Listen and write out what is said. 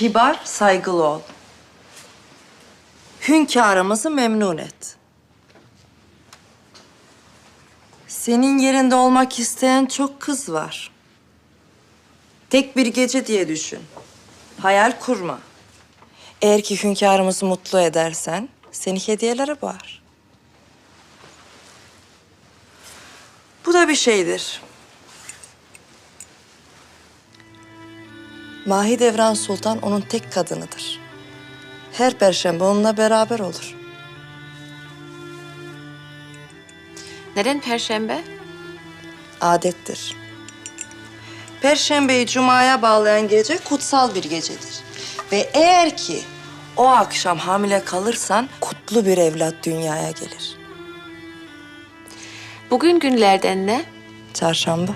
Kibar, saygılı ol. Hünkârımızı memnun et. Senin yerinde olmak isteyen çok kız var. Tek bir gece diye düşün. Hayal kurma. Eğer ki hünkârımızı mutlu edersen seni hediyelere boğar. Bu da bir şeydir. Mahidevran Sultan onun tek kadınıdır. Her perşembe onunla beraber olur. Neden Perşembe? Adettir. Perşembeyi Cuma'ya bağlayan gece kutsal bir gecedir. Ve eğer ki o akşam hamile kalırsan kutlu bir evlat dünyaya gelir. Bugün günlerden ne? Çarşamba.